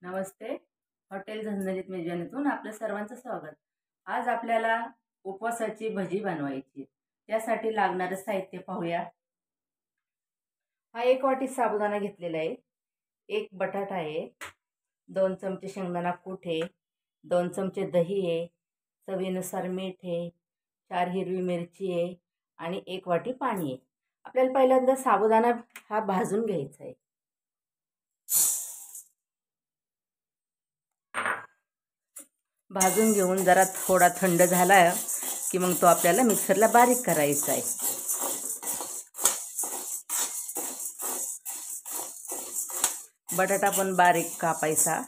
नमस्ते. Hotel झणझणीत मेजवानीतून आपलं सर्वांचं स्वागत. आज आपल्याला उपवासाची भजी बनवायची. त्यासाठी लागणारं साहित्य पाहूया. हा 1 वाटी साबुदाणा घेतलेला आहे, 1 बटाटा आहे, 2 चमचे शेंगदाणा कूट आहे, 2 चमचे दही आहे, चवीनुसार मीठ आहे, 4 हिरवी मिरची आहे आणि 1 वाटी पाणी आहे. आपल्याला पहिल्यांदा साबुदाणा हा भाजून घ्यायचा आहे. भाजून घेऊन जरा थोडा थंड झाला की मग तो आपल्याला मिक्सरला बारीक करायचा आहे. बटाटा पण बारीक कापायचा,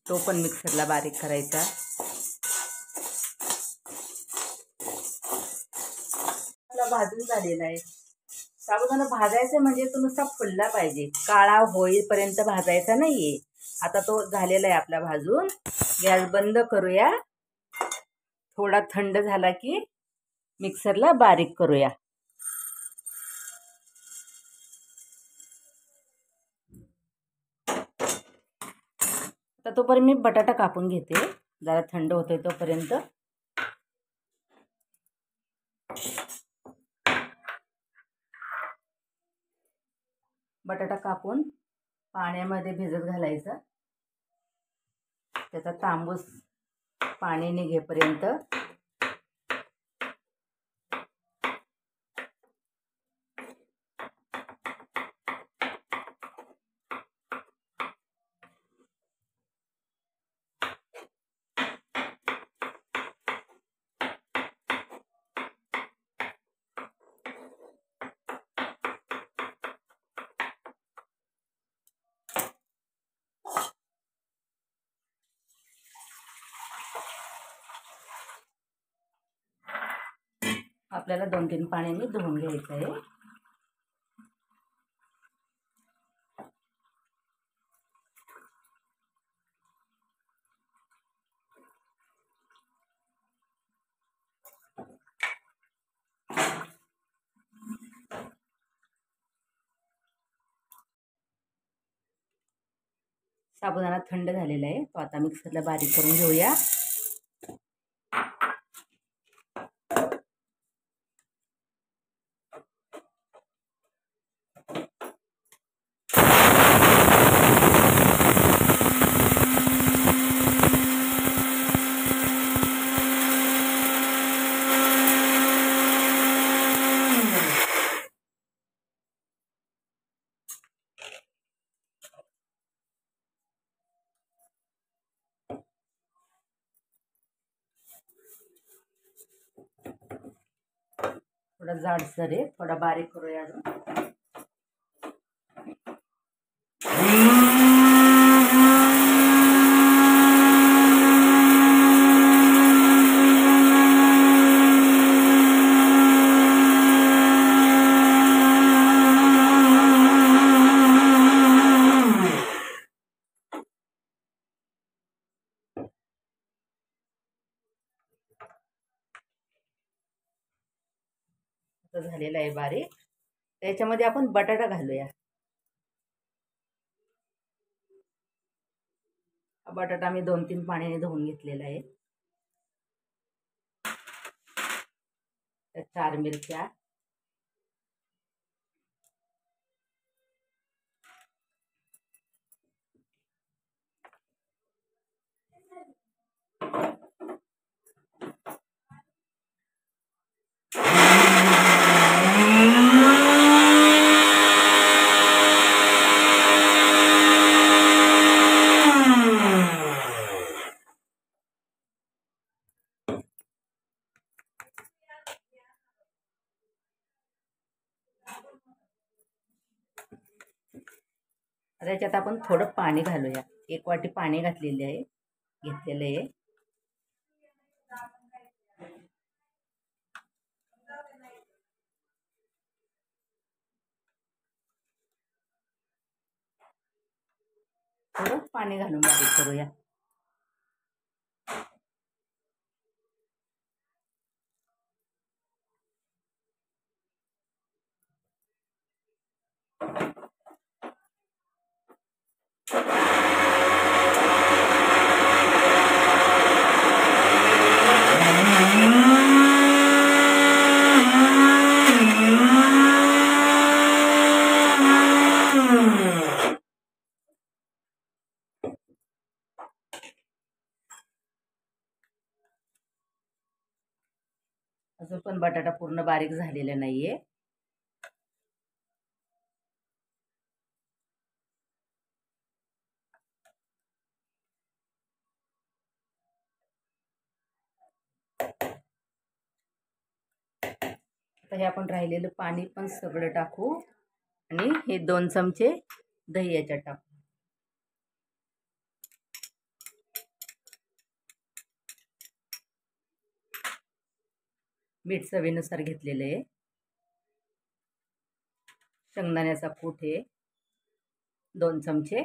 तो पण मिक्सरला बारीक करायचा. आपला भाजून झालेला आहे. साबुदाणा भाजायचा म्हणजे तो नुसता फुलला पाहिजे, काळा होईपर्यंत भाजायचा नाहीये. आता तो झालेला आहे आपला भाजून. गॅस बंद करूया. थोडा थंड झाला की मिक्सरला बारीक करूया. आता तोपर्यंत मी बटाटा कापून घेते, जरा थंड होतोय तोपर्यंत. बटाटा कापून पाण्यामध्ये भिजत घालायचा. त्याचा तांबूस पाणी निघेपर्यंत आपल्याला 2-3 पाण्याने धुवून घ्यायचं आहे. साबुदाणा थंड झालेला आहे, तो आता मिक्सरला बारीक करून घेऊया. थोडा जाडसर आहे, थोडा बारीक करूया अजून. झालेला आहे बारीक. त्याच्यामध्ये आपण बटाटा घालूया. बटाटा मी 2-3 पाण्याने धुवून घेतलेला आहे. 4 मिरच्या, त्याच्यात आपण थोडं पाणी घालूया. 1 वाटी पाणी घेतलेलं आहे. थोडं पाणी घालून बारीक करूया. अजून पण बटाटा पूर्ण बारीक झालेला नाहीये. आता हे आपण राहिलेलं पाणी पण सगळं टाकू आणि हे 2 चमचे दही याच्यात टाकू. मीठ चवीनुसार घेतलेलं आहे. शेंगदाण्याचा कूट आहे 2 चमचे.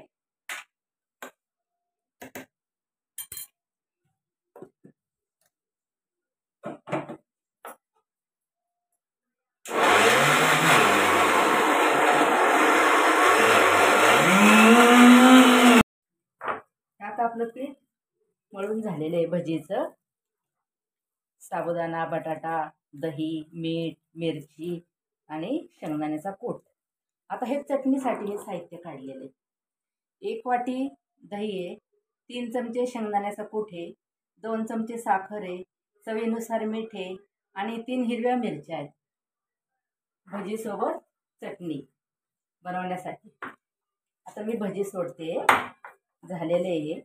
आता आपलं पीठ मळून झालेलं आहे भजीचं. साबुदाणा, बटाटा, दही, मीठ, मिरची आणि शेंगदाण्याचा कूट. आता हे चटणीसाठी मी साहित्य काढलेलं आहे. 1 वाटी दही आहे, 3 चमचे शेंगदाण्याचा कूट आहे, 2 चमचे साखर आहे, चवीनुसार मीठ आहे आणि 3 हिरव्या मिरच्या आहेत भजीसोबत चटणी बनवण्यासाठी. आता मी भजी सोडते. झालेले आहे.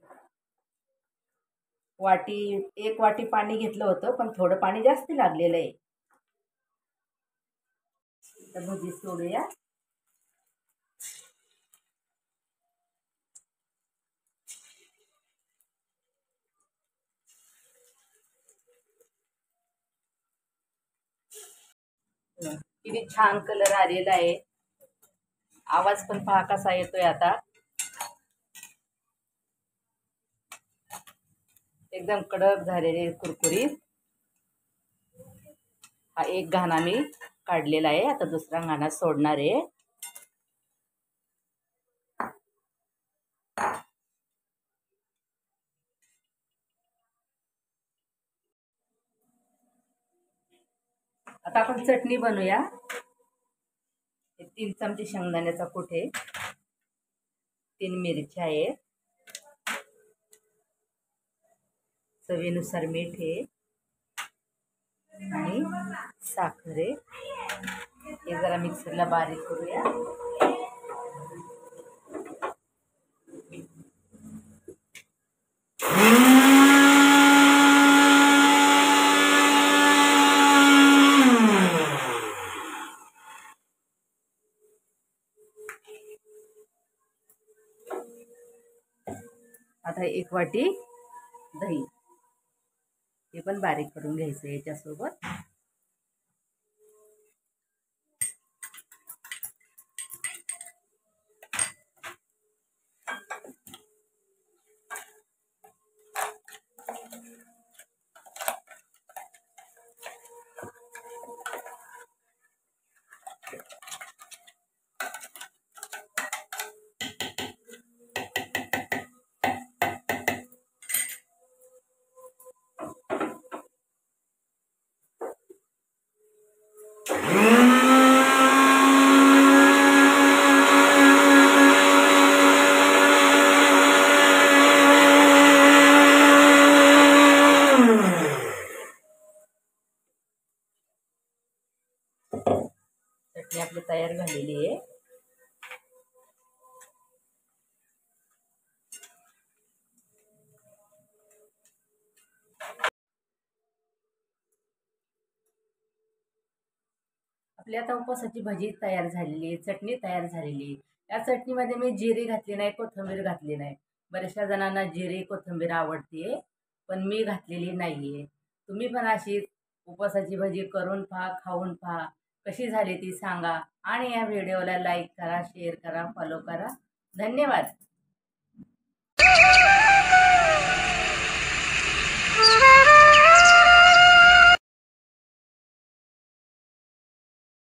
1 वाटी पाणी घेतलं होतं, पण थोडं पाणी जास्त लागलेलं आहे. तर भजी सोडूया. किती छान कलर आलेला आहे. आवाज पण पहा कसा येतोय आता. एकदम कडक झालेले कुरकुरीत. हा एक घाणा मी काढलेला आहे. आता दुसरा घाणा सोडणार आहे. आता आपण चटणी बनवूया. 3 चमचे शेंगदाण्याचा कूट आहे, 3 मिरच्या आहेत, चवीनुसार मीठ आहे आणि साखर आहे. हे जरा मिक्सरला बारीक करूया. आता 1 वाटी दही, हे पण बारीक करून घ्यायचं याच्यासोबत. चटणी आपली तयार झालेली आहे. आपली आता उपवासाची भजी तयार झालेली आहे. चटणी तयार झालेली आहे. या चटणीमध्ये मी जिरे घातली नाही, कोथिंबीर घातली नाही. बऱ्याचशा जणांना जिरे कोथिंबीर आवडते, पण मी घातलेली नाही आहे. तुम्ही पण अशीच उपवासाची भजी करून पहा, खाऊन पहा. कशी झाली ती सांगा आणि या व्हिडिओला लाईक करा, शेअर करा, फॉलो करा. धन्यवाद.